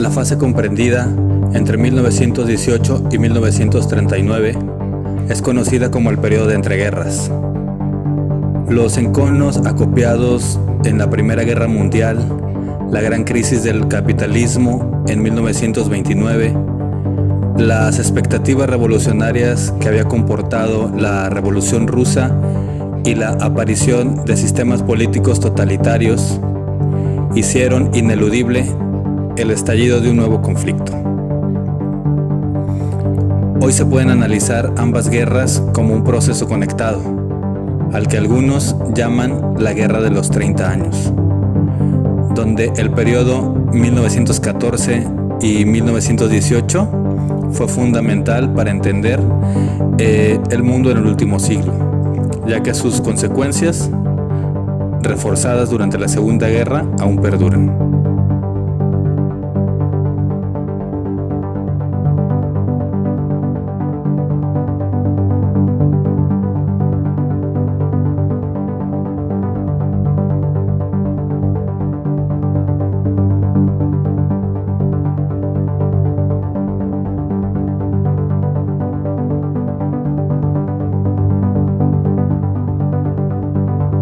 La fase comprendida entre 1918 y 1939 es conocida como el periodo de entreguerras. Los enconos acopiados en la Primera Guerra Mundial, la gran crisis del capitalismo en 1929, las expectativas revolucionarias que había comportado la Revolución Rusa y la aparición de sistemas políticos totalitarios hicieron ineludible el estallido de un nuevo conflicto. Hoy se pueden analizar ambas guerras como un proceso conectado, al que algunos llaman la Guerra de los 30 años, donde el periodo 1914 y 1918 fue fundamental para entender el mundo en el último siglo, ya que sus consecuencias, reforzadas durante la Segunda Guerra, aún perduran.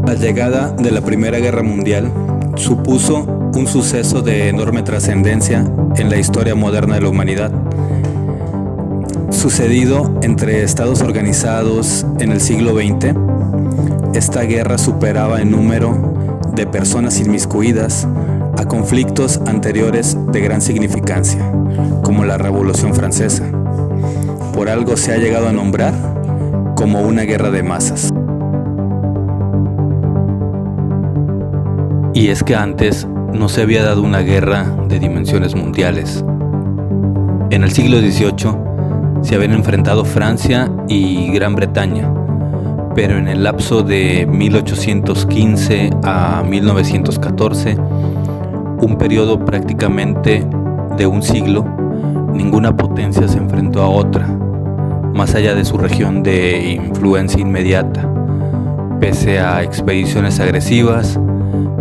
La llegada de la Primera Guerra Mundial supuso un suceso de enorme trascendencia en la historia moderna de la humanidad. Sucedido entre estados organizados en el siglo XX, esta guerra superaba en número de personas inmiscuidas a conflictos anteriores de gran significancia, como la Revolución Francesa. Por algo se ha llegado a nombrar como una guerra de masas. Y es que antes no se había dado una guerra de dimensiones mundiales. En el siglo XVIII se habían enfrentado Francia y Gran Bretaña, pero en el lapso de 1815 a 1914, un periodo prácticamente de un siglo, ninguna potencia se enfrentó a otra, más allá de su región de influencia inmediata, pese a expediciones agresivas,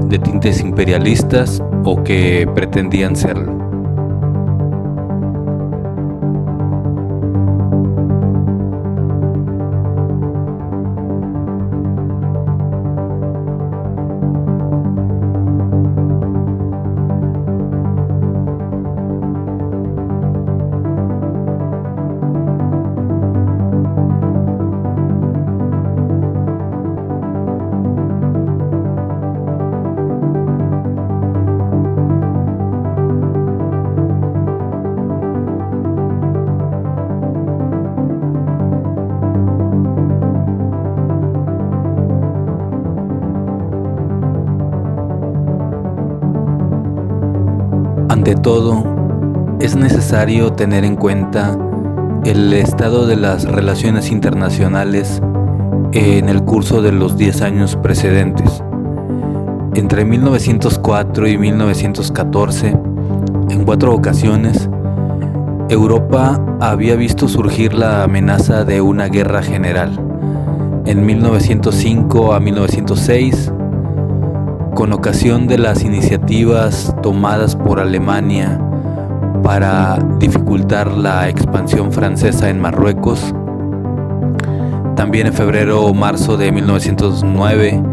de tintes imperialistas o que pretendían serlo. Ante todo, es necesario tener en cuenta el estado de las relaciones internacionales en el curso de los 10 años precedentes. Entre 1904 y 1914, en 4 ocasiones, Europa había visto surgir la amenaza de una guerra general. En 1905 a 1906, con ocasión de las iniciativas tomadas por Alemania para dificultar la expansión francesa en Marruecos. También en febrero o marzo de 1909,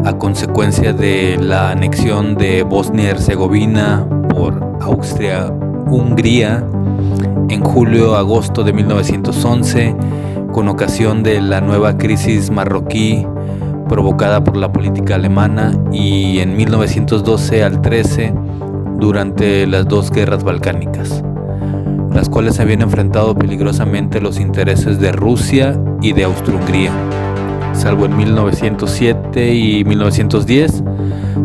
a consecuencia de la anexión de Bosnia y Herzegovina por Austria-Hungría. En julio-agosto de 1911, con ocasión de la nueva crisis marroquí provocada por la política alemana, y en 1912 al 13 durante las 2 guerras balcánicas, las cuales habían enfrentado peligrosamente los intereses de Rusia y de Austria-Hungría. Salvo en 1907 y 1910,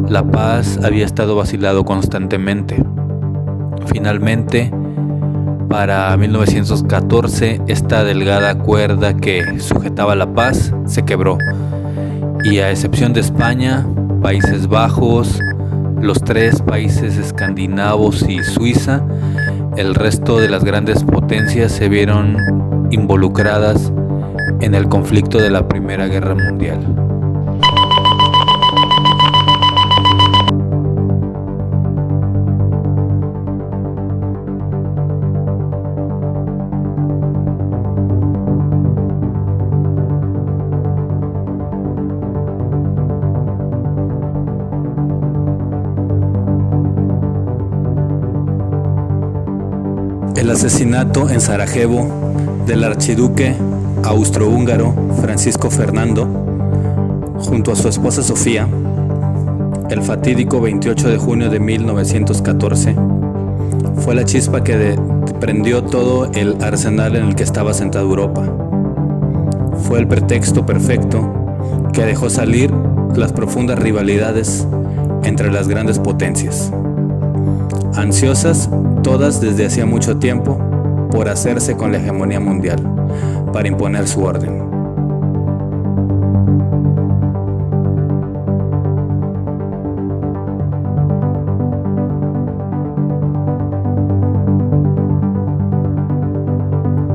la paz había estado vacilando constantemente. Finalmente, para 1914, esta delgada cuerda que sujetaba la paz se quebró, y a excepción de España, Países Bajos, los 3 países escandinavos y Suiza, el resto de las grandes potencias se vieron involucradas en el conflicto de la Primera Guerra Mundial. asesinato en Sarajevo del archiduque austrohúngaro Francisco Fernando junto a su esposa Sofía, el fatídico 28 de junio de 1914, fue la chispa que prendió todo el arsenal en el que estaba sentada Europa. Fue el pretexto perfecto que dejó salir las profundas rivalidades entre las grandes potencias, ansiosas todas desde hacía mucho tiempo por hacerse con la hegemonía mundial, para imponer su orden.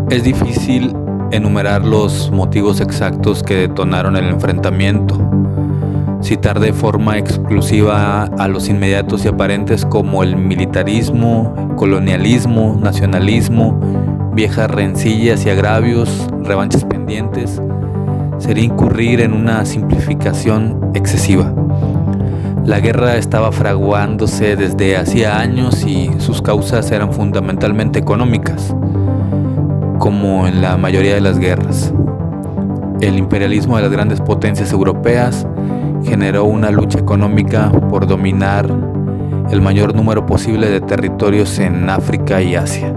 Es difícil enumerar los motivos exactos que detonaron el enfrentamiento, citar de forma exclusiva a los inmediatos y aparentes como el militarismo, colonialismo, nacionalismo, viejas rencillas y agravios, revanchas pendientes, sería incurrir en una simplificación excesiva. La guerra estaba fraguándose desde hacía años y sus causas eran fundamentalmente económicas, como en la mayoría de las guerras. El imperialismo de las grandes potencias europeas generó una lucha económica por dominar el mayor número posible de territorios en África y Asia,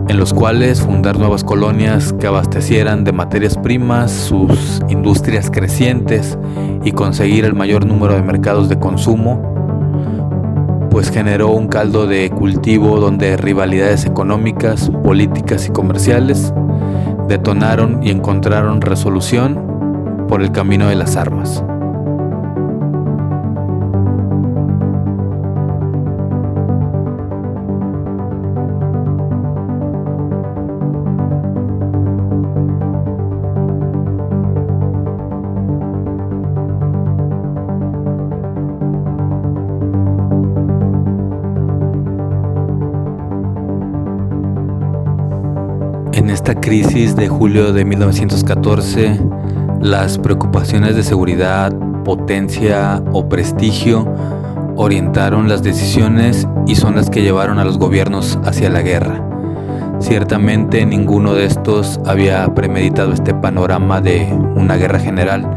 en los cuales fundar nuevas colonias que abastecieran de materias primas sus industrias crecientes y conseguir el mayor número de mercados de consumo, pues generó un caldo de cultivo donde rivalidades económicas, políticas y comerciales detonaron y encontraron resolución por el camino de las armas. En esta crisis de julio de 1914, las preocupaciones de seguridad, potencia o prestigio orientaron las decisiones y son las que llevaron a los gobiernos hacia la guerra. Ciertamente ninguno de estos había premeditado este panorama de una guerra general,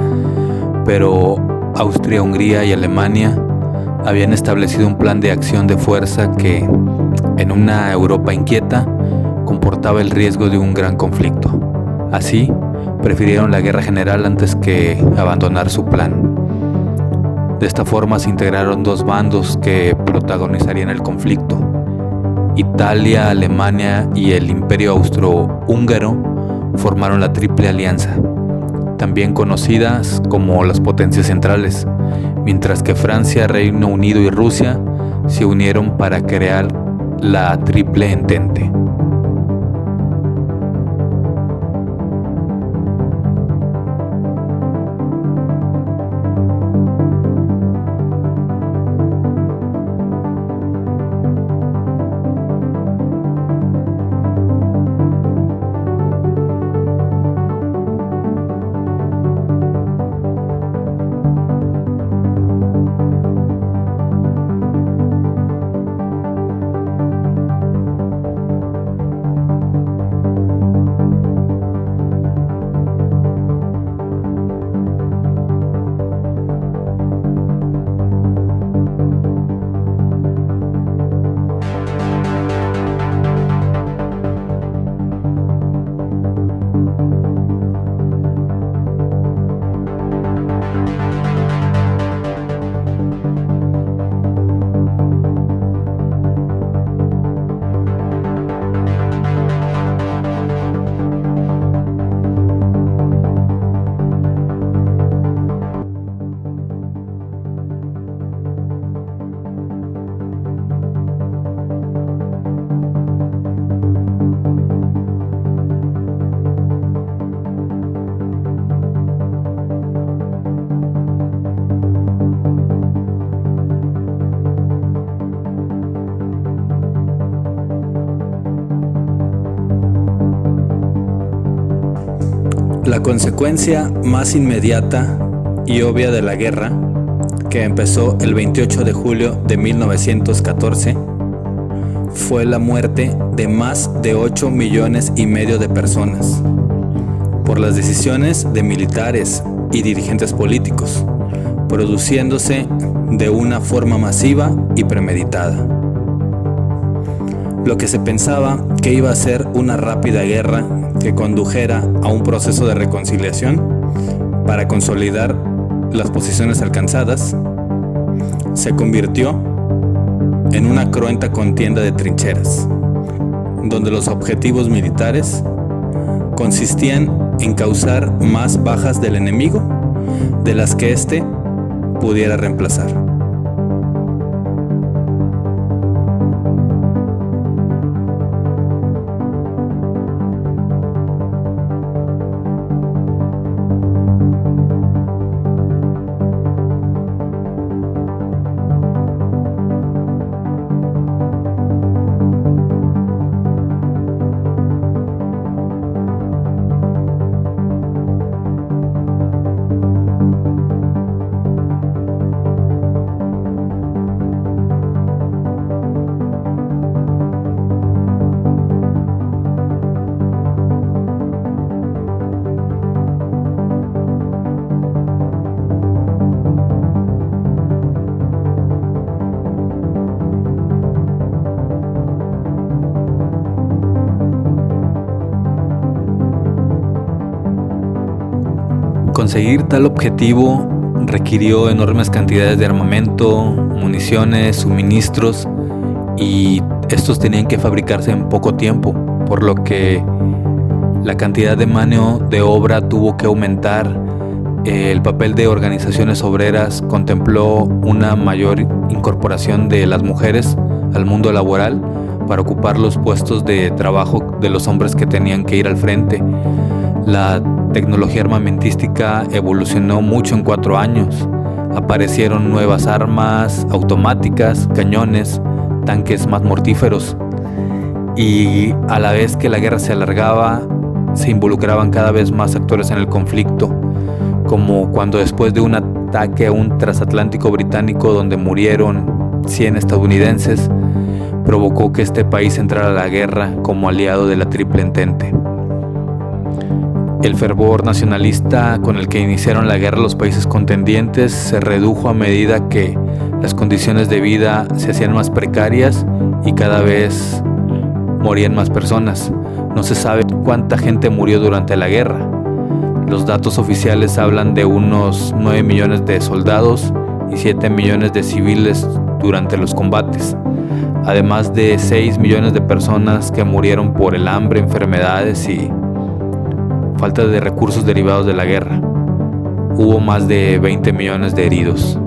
pero Austria, Hungría y Alemania habían establecido un plan de acción de fuerza que, en una Europa inquieta, comportaba el riesgo de un gran conflicto. Así, prefirieron la guerra general antes que abandonar su plan. De esta forma se integraron dos bandos que protagonizarían el conflicto: Italia, Alemania y el Imperio Austrohúngaro formaron la Triple Alianza, también conocidas como las Potencias Centrales, mientras que Francia, Reino Unido y Rusia se unieron para crear la Triple Entente. La consecuencia más inmediata y obvia de la guerra, que empezó el 28 de julio de 1914, fue la muerte de más de 8,5 millones de personas por las decisiones de militares y dirigentes políticos, produciéndose de una forma masiva y premeditada. Lo que se pensaba que iba a ser una rápida guerra que condujera a un proceso de reconciliación para consolidar las posiciones alcanzadas, se convirtió en una cruenta contienda de trincheras, donde los objetivos militares consistían en causar más bajas del enemigo de las que éste pudiera reemplazar. Conseguir tal objetivo requirió enormes cantidades de armamento, municiones, suministros, y estos tenían que fabricarse en poco tiempo, por lo que la cantidad de mano de obra tuvo que aumentar. El papel de organizaciones obreras contempló una mayor incorporación de las mujeres al mundo laboral para ocupar los puestos de trabajo de los hombres que tenían que ir al frente. La tecnología armamentística evolucionó mucho en 4 años. Aparecieron nuevas armas automáticas, cañones, tanques más mortíferos, y a la vez que la guerra se alargaba, se involucraban cada vez más actores en el conflicto, como cuando después de un ataque a un transatlántico británico donde murieron 100 estadounidenses, provocó que este país entrara a la guerra como aliado de la Triple Entente. El fervor nacionalista con el que iniciaron la guerra los países contendientes se redujo a medida que las condiciones de vida se hacían más precarias y cada vez morían más personas. No se sabe cuánta gente murió durante la guerra. Los datos oficiales hablan de unos 9 millones de soldados y 7 millones de civiles durante los combates, además de 6 millones de personas que murieron por el hambre, enfermedades y falta de recursos derivados de la guerra. Hubo más de 20 millones de heridos.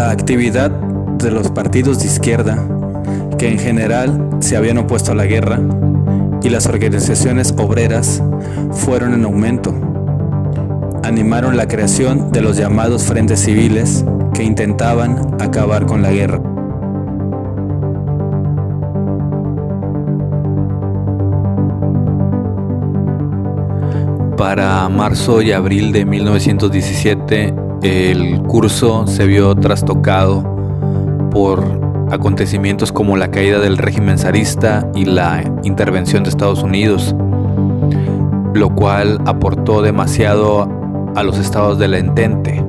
la actividad de los partidos de izquierda, que en general se habían opuesto a la guerra, y las organizaciones obreras fueron en aumento. Animaron la creación de los llamados frentes civiles que intentaban acabar con la guerra. Para marzo y abril de 1917, el curso se vio trastocado por acontecimientos como la caída del régimen zarista y la intervención de Estados Unidos, lo cual aportó demasiado a los estados de la Entente.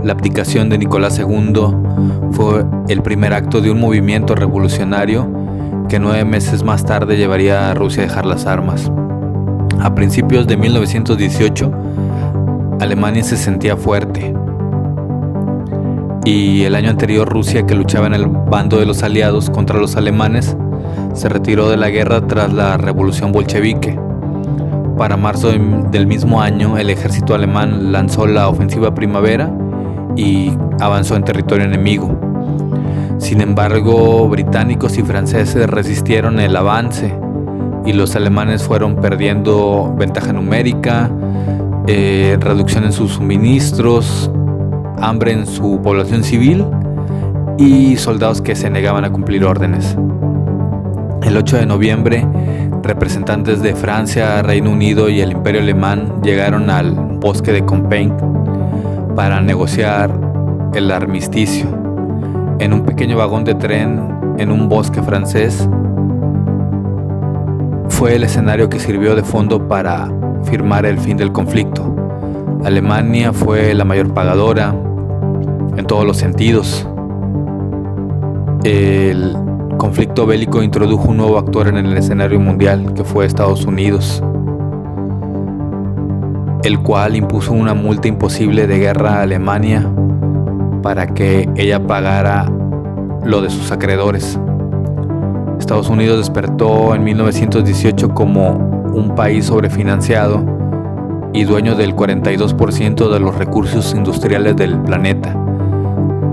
La abdicación de Nicolás II fue el primer acto de un movimiento revolucionario que 9 meses más tarde llevaría a Rusia a dejar las armas. A principios de 1918, Alemania se sentía fuerte, y el año anterior Rusia, que luchaba en el bando de los aliados contra los alemanes, se retiró de la guerra tras la revolución bolchevique. Para marzo del mismo año, el ejército alemán lanzó la ofensiva Primavera y avanzó en territorio enemigo. Sin embargo, británicos y franceses resistieron el avance y los alemanes fueron perdiendo ventaja numérica, reducción en sus suministros, hambre en su población civil y soldados que se negaban a cumplir órdenes. El 8 de noviembre, representantes de Francia, Reino Unido y el Imperio Alemán llegaron al bosque de Compiègne para negociar el armisticio. En un pequeño vagón de tren en un bosque francés fue el escenario que sirvió de fondo para firmar el fin del conflicto. Alemania fue la mayor pagadora en todos los sentidos. El conflicto bélico introdujo un nuevo actor en el escenario mundial, que fue Estados Unidos, el cual impuso una multa imposible de guerra a Alemania para que ella pagara lo de sus acreedores. Estados Unidos despertó en 1918 como un país sobrefinanciado y dueño del 42% de los recursos industriales del planeta.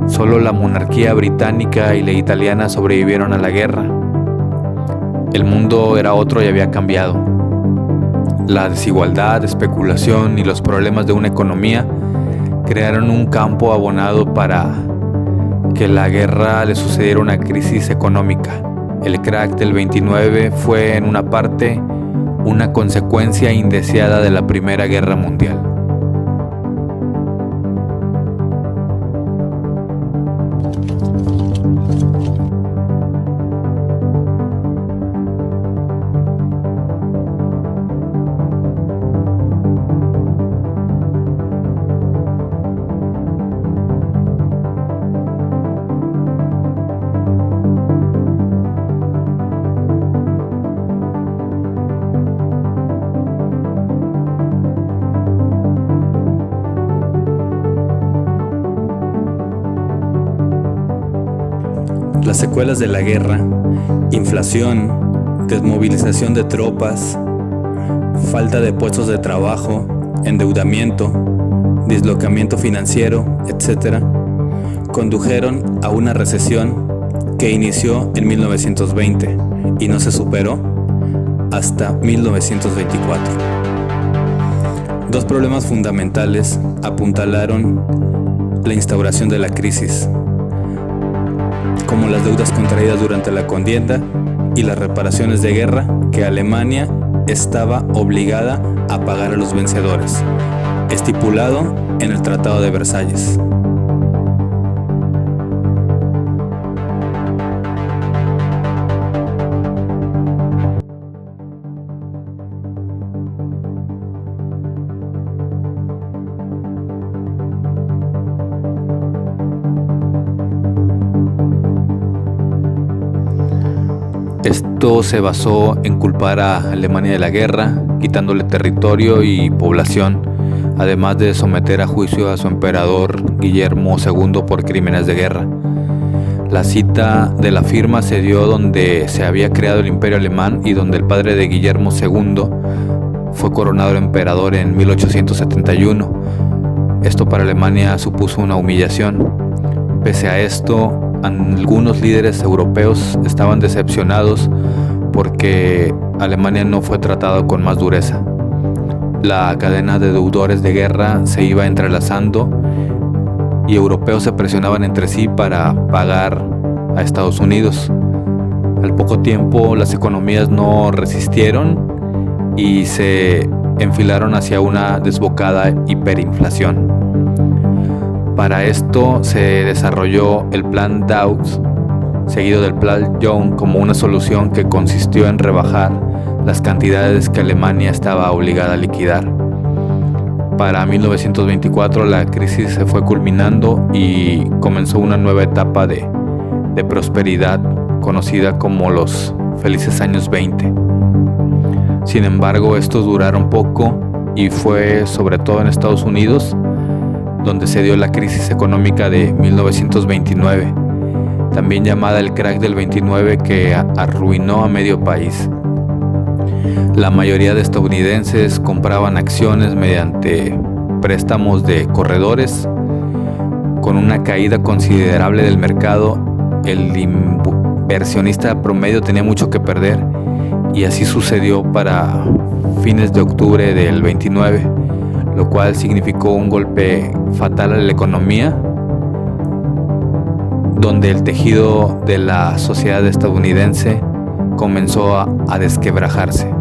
Solo la monarquía británica y la italiana sobrevivieron a la guerra. El mundo era otro y había cambiado. La desigualdad, especulación y los problemas de una economía crearon un campo abonado para que la guerra le sucediera una crisis económica. El crack del 29 fue, en una parte, una consecuencia indeseada de la Primera Guerra Mundial. Las secuelas de la guerra, inflación, desmovilización de tropas, falta de puestos de trabajo, endeudamiento, dislocamiento financiero, etc., condujeron a una recesión que inició en 1920 y no se superó hasta 1924. Dos problemas fundamentales apuntalaron la instauración de la crisis, como las deudas contraídas durante la contienda y las reparaciones de guerra que Alemania estaba obligada a pagar a los vencedores, estipulado en el Tratado de Versalles. Esto se basó en culpar a Alemania de la guerra, quitándole territorio y población, además de someter a juicio a su emperador Guillermo II por crímenes de guerra. La cita de la firma se dio donde se había creado el Imperio Alemán y donde el padre de Guillermo II fue coronado emperador en 1871. Esto para Alemania supuso una humillación, Pese a esto, algunos líderes europeos estaban decepcionados porque Alemania no fue tratado con más dureza. La cadena de deudores de guerra se iba entrelazando y europeos se presionaban entre sí para pagar a Estados Unidos. Al poco tiempo las economías no resistieron y se enfilaron hacia una desbocada hiperinflación. Para esto se desarrolló el Plan Dawes, seguido del Plan Young, como una solución que consistió en rebajar las cantidades que Alemania estaba obligada a liquidar. Para 1924 la crisis se fue culminando y comenzó una nueva etapa de prosperidad conocida como los felices años 20. Sin embargo, estos duraron poco y fue sobre todo en Estados Unidos donde se dio la crisis económica de 1929, también llamada el crack del 29, que arruinó a medio país. La mayoría de estadounidenses compraban acciones mediante préstamos de corredores. Con una caída considerable del mercado, el inversionista promedio tenía mucho que perder, y así sucedió para fines de octubre del 29, lo cual significó un golpe fatal a la economía, donde el tejido de la sociedad estadounidense comenzó a desquebrajarse.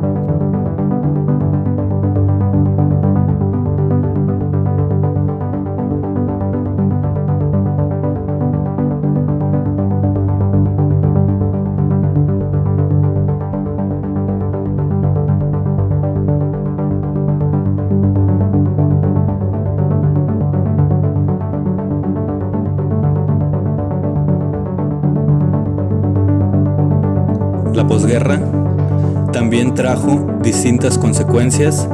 La posguerra también trajo distintas consecuencias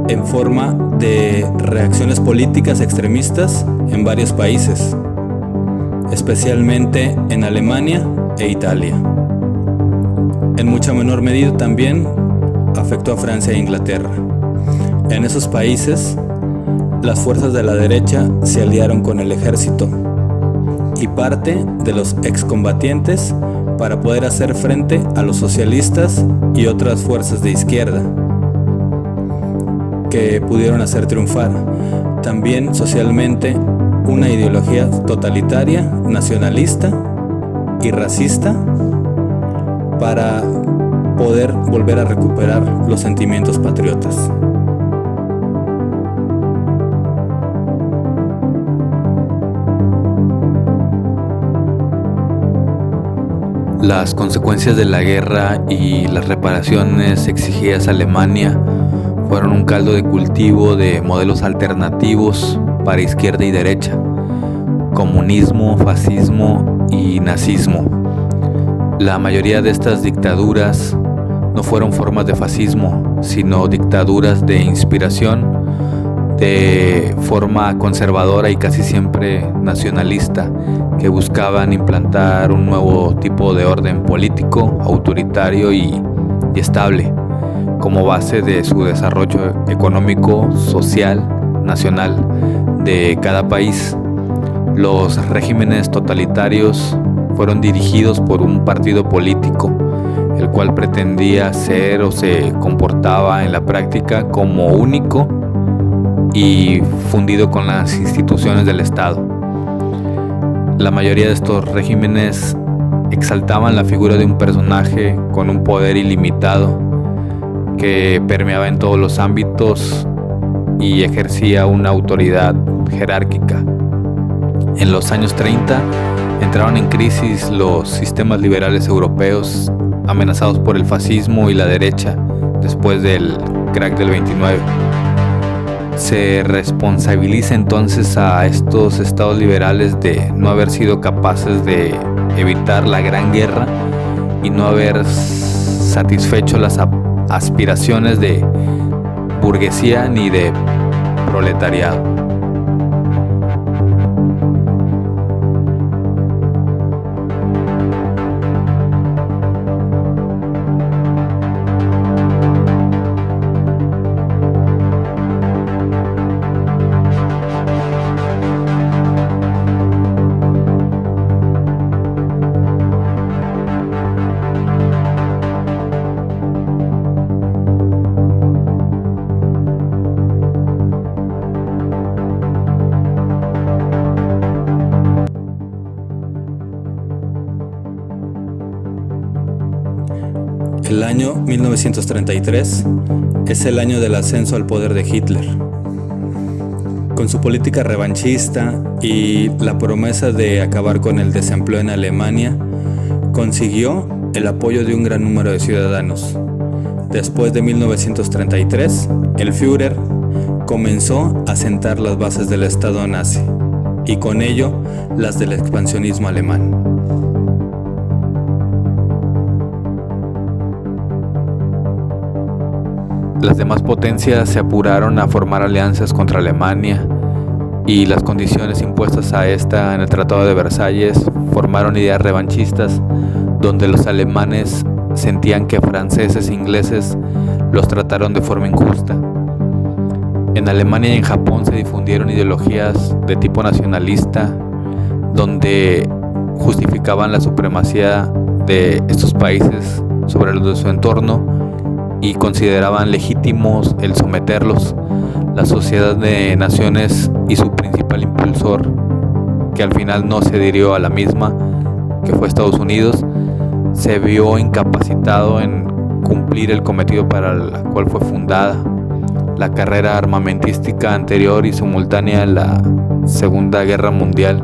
en forma de reacciones políticas extremistas en varios países, especialmente en Alemania e Italia. En mucha menor medida también afectó a Francia e Inglaterra. En esos países, las fuerzas de la derecha se aliaron con el ejército y parte de los excombatientes para poder hacer frente a los socialistas y otras fuerzas de izquierda que pudieron hacer triunfar. También socialmente una ideología totalitaria, nacionalista y racista para poder volver a recuperar los sentimientos patriotas. Las consecuencias de la guerra y las reparaciones exigidas a Alemania fueron un caldo de cultivo de modelos alternativos para izquierda y derecha, comunismo, fascismo y nazismo. La mayoría de estas dictaduras no fueron formas de fascismo, sino dictaduras de inspiración de forma conservadora y casi siempre nacionalista, que buscaban implantar un nuevo tipo de orden político, autoritario y estable, como base de su desarrollo económico, social, nacional de cada país. Los regímenes totalitarios fueron dirigidos por un partido político, el cual pretendía ser o se comportaba en la práctica como único y fundido con las instituciones del Estado. La mayoría de estos regímenes exaltaban la figura de un personaje con un poder ilimitado que permeaba en todos los ámbitos y ejercía una autoridad jerárquica. En los años 30 entraron en crisis los sistemas liberales europeos, amenazados por el fascismo y la derecha después del crack del 29. Se responsabiliza entonces a estos estados liberales de no haber sido capaces de evitar la Gran Guerra y no haber satisfecho las aspiraciones de burguesía ni de proletariado. El año 1933 es el año del ascenso al poder de Hitler. Con su política revanchista y la promesa de acabar con el desempleo en Alemania, consiguió el apoyo de un gran número de ciudadanos. Después de 1933, el Führer comenzó a sentar las bases del Estado nazi y con ello las del expansionismo alemán. Las demás potencias se apuraron a formar alianzas contra Alemania y las condiciones impuestas a esta en el Tratado de Versalles formaron ideas revanchistas donde los alemanes sentían que franceses e ingleses los trataron de forma injusta. En Alemania y en Japón se difundieron ideologías de tipo nacionalista donde justificaban la supremacía de estos países sobre los de su entorno y consideraban legítimos el someterlos. La Sociedad de Naciones y su principal impulsor, que al final no se adhirió a la misma, que fue Estados Unidos, se vio incapacitado en cumplir el cometido para el cual fue fundada. La carrera armamentística anterior y simultánea a la Segunda Guerra Mundial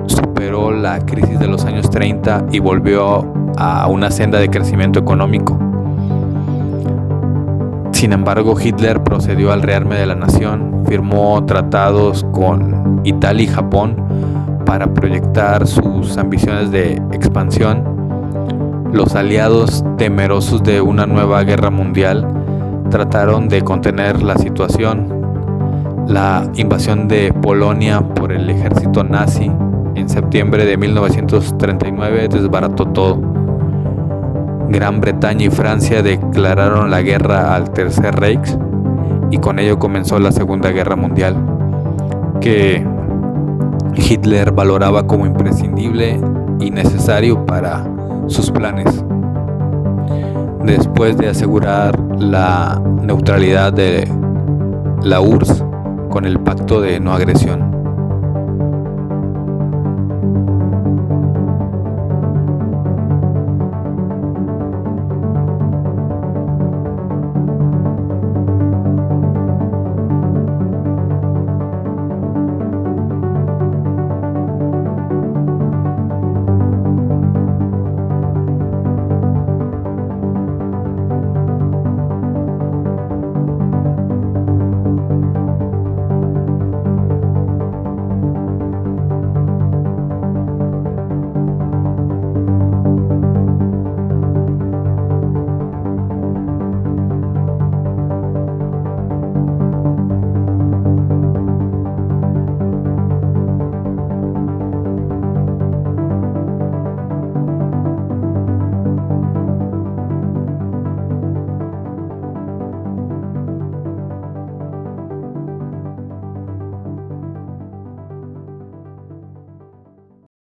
superó la crisis de los años 30 y volvió a una senda de crecimiento económico. Sin embargo, Hitler procedió al rearme de la nación, firmó tratados con Italia y Japón para proyectar sus ambiciones de expansión. Los aliados, temerosos de una nueva guerra mundial, trataron de contener la situación. La invasión de Polonia por el ejército nazi en septiembre de 1939 desbarató todo. Gran Bretaña y Francia declararon la guerra al Tercer Reich y con ello comenzó la Segunda Guerra Mundial, que Hitler valoraba como imprescindible y necesario para sus planes. Después de asegurar la neutralidad de la URSS con el Pacto de No Agresión.